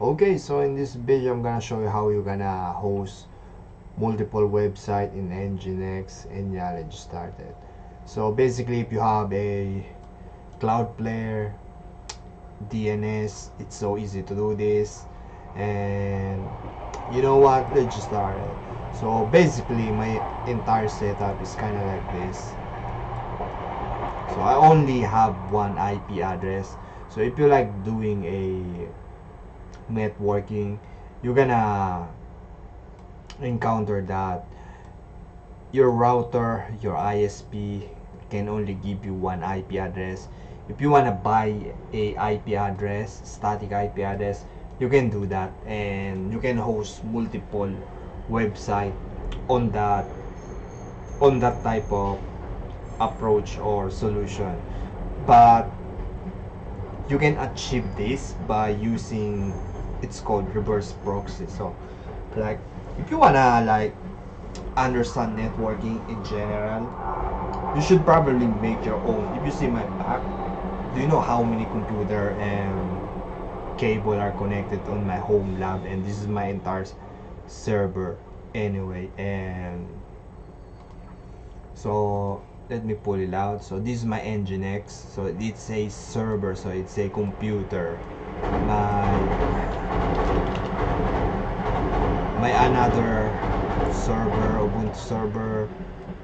Okay, so in this video I'm gonna show you how you're gonna host multiple website in Nginx, and yeah, let's start it. So basically, if you have a cloudflare DNS, it's so easy to do this. And you know what, let's just start it. So basically my entire setup is kind of like this. So I only have one IP address. So if you like doing a networking, you're gonna encounter that your router, your ISP can only give you one IP address. If you want to buy a IP address, static IP address, you can do that, and you can host multiple website on that type of approach or solution. But you can achieve this by using, it's called reverse proxy. So like if you wanna like understand networking in general, you should probably make your own. If you see my back, do you know how many computer and cable are connected on my home lab? And this is my entire server anyway. And so let me pull it out. So this is my Nginx. So it's a server, so it's a computer. My another server, Ubuntu server,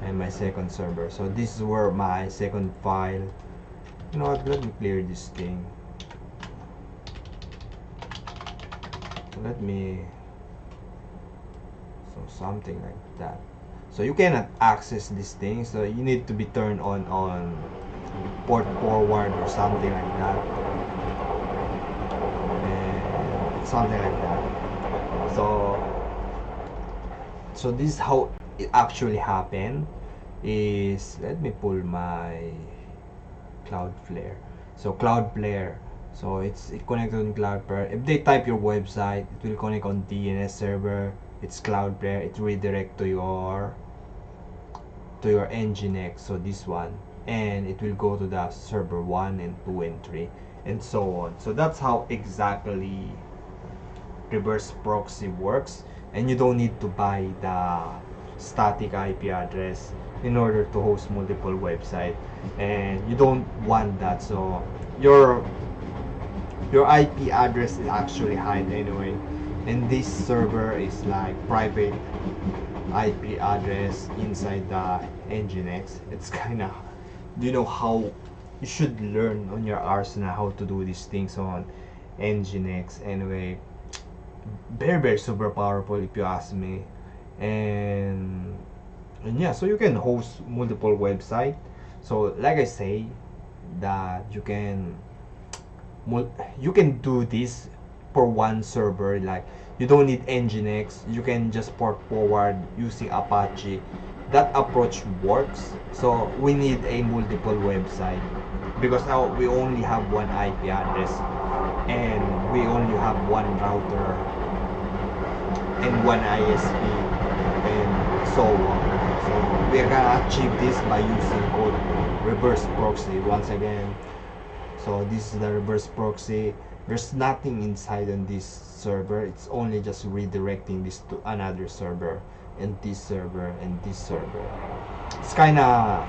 and my second server. So this is where my second file. You know what, let me clear this thing. So something like that. So you cannot access this thing, so you need to be turned on port forward or something like that, and something like that. So this is how it actually happened. Is, let me pull my cloudflare. So cloudflare, so it's connected on cloudflare. If they type your website, it will connect on DNS server. It's cloudflare. It redirect to your Nginx, so this one, and it will go to the server 1 and 2 and 3 and so on. So that's how exactly reverse proxy works, and you don't need to buy the static IP address in order to host multiple websites, and you don't want that. So your IP address is actually hide anyway, and this server is like private IP address inside the Nginx. It's kind of, do you know how you should learn on your arsenal how to do these things on Nginx anyway. Very super powerful if you ask me. And yeah, so you can host multiple website. So like I say, that you can do this for one server. Like you don't need Nginx, you can just port forward using Apache. That approach works. So we need a multiple website because now we only have one IP address, and we only have one router and one ISP and so on. So we're gonna achieve this by using called reverse proxy once again. So this is the reverse proxy. There's nothing inside on this server. It's only just redirecting this to another server, and this server, and this server. It's kind of,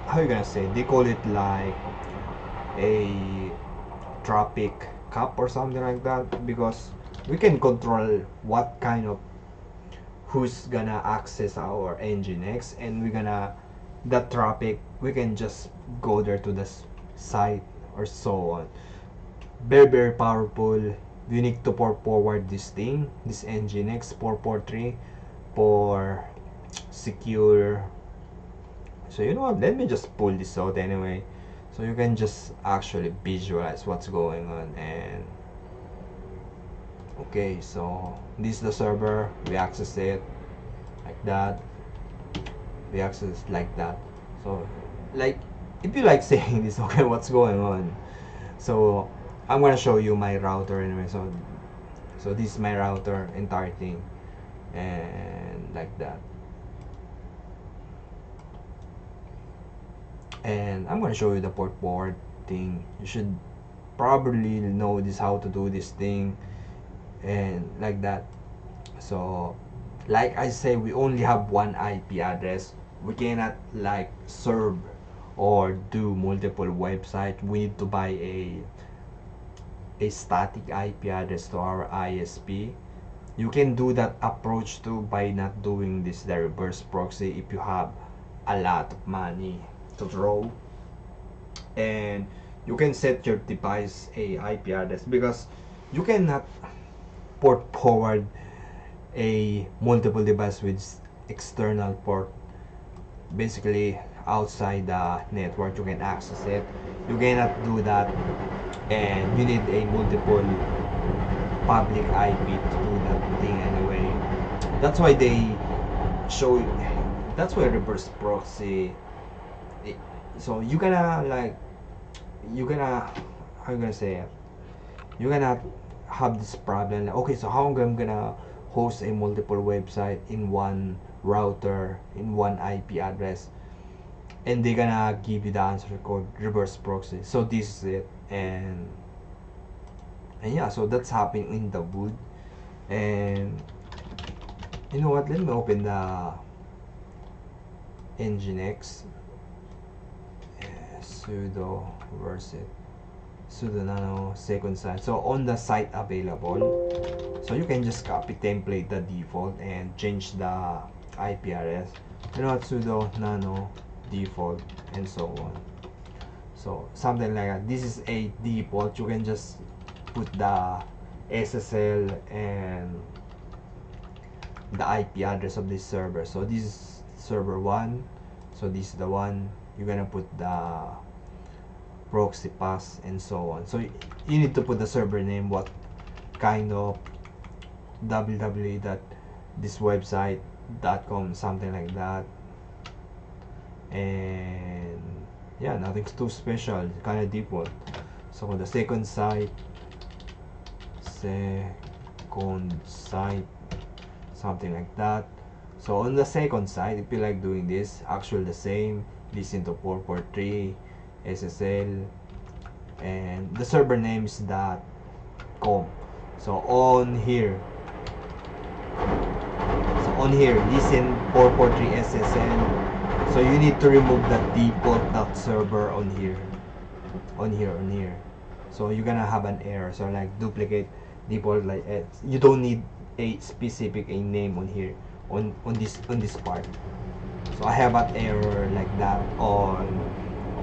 how you gonna say, they call it like a traffic cap or something like that, because we can control what kind of, who's gonna access our Nginx, and we're gonna, the traffic, we can just go there to the site or so on. Very powerful. You need to port forward this thing, this Nginx 443 for secure. So you know what, let me just pull this out anyway, so you can just actually visualize what's going on. And okay, so this is the server. We access it like that, we access like that. So like, if you like saying this, okay, what's going on? So I'm gonna show you my router anyway. So this is my router, entire thing, and like that. And I'm gonna show you the port forward thing. You should probably know this how to do this thing and like that. So like I say, we only have one IP address. We cannot like serve or do multiple websites. We need to buy a static IP address to our ISP. You can do that approach too by not doing this the reverse proxy if you have a lot of money to throw. And you can set your device a IP address, because you cannot port forward a multiple device with external port, basically outside the network. You can access it, you cannot do that, and you need a multiple public IP to do that thing anyway. That's why they show, that's why reverse proxy, so you gonna like, you gonna, how you gonna say it, you're gonna have this problem like, okay, so how am I gonna host a multiple website in one router, in one IP address, and they're gonna give you the answer called reverse proxy. So this is it. And yeah, so that's happening in the wood. And you know what, let me open the Nginx, sudo verset sudo nano second site. So on the site available, so you can just copy template the default and change the IP address. You know what, sudo nano default and so on. So something like that. This is a default. You can just put the SSL and the IP address of this server. So this is server 1, so this is the one. You're gonna put the proxy pass and so on. So you need to put the server name, what kind of www.thiswebsite.com, something like that. And yeah, nothing's too special, kind of default. So the second site, something like that. So on the second site, if you like doing this, actually the same, listen to 443 SSL, and the server name is .com. So on here, listen 443 SSL. So you need to remove that default .server on here. So you're gonna have an error. So like duplicate default, like you don't need a specific name on here, on this part. So I have an error like that on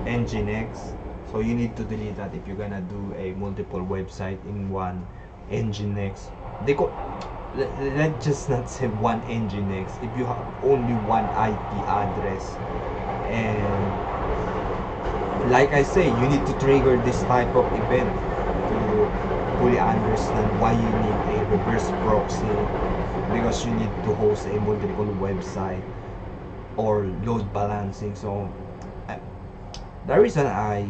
Nginx. So you need to delete that if you're gonna do a multiple website in one Nginx. They call, let's just not say one Nginx. If you have only one IP address, and like I say, you need to trigger this type of event to fully understand why you need a reverse proxy, because you need to host a multiple website or load balancing. So the reason I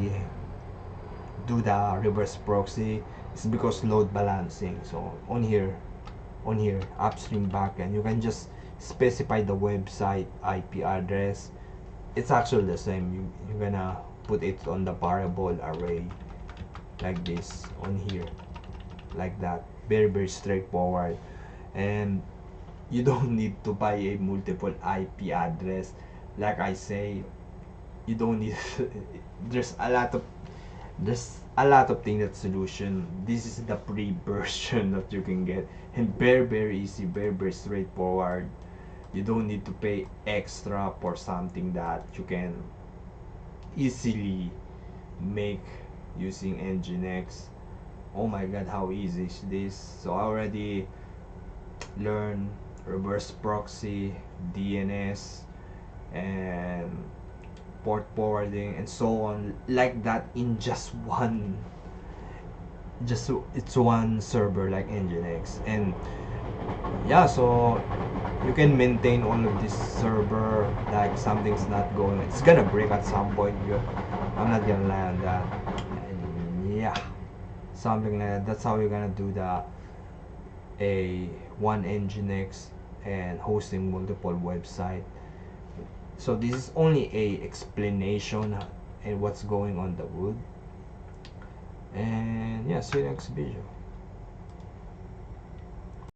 do the reverse proxy is because load balancing. So on here upstream backend, you can just specify the website IP address. It's actually the same. You're gonna put it on the variable array like this on here, like that. Very straightforward. And you don't need to buy a multiple IP address. Like I say, you don't need there's a lot of things, that solution. This is the free version that you can get, and very easy, very straightforward. You don't need to pay extra for something that you can easily make using Nginx. Oh my god, how easy is this. So I already learned reverse proxy, DNS, and port forwarding and so on, like that, in just it's one server like Nginx. And yeah, so you can maintain all of this server, like something's not going, it's gonna break at some point. I'm not gonna lie on that. And yeah, something like that. That's how you're gonna do a one Nginx and hosting multiple website. So this is only a explanation and what's going on the wood. And yeah, see you next video.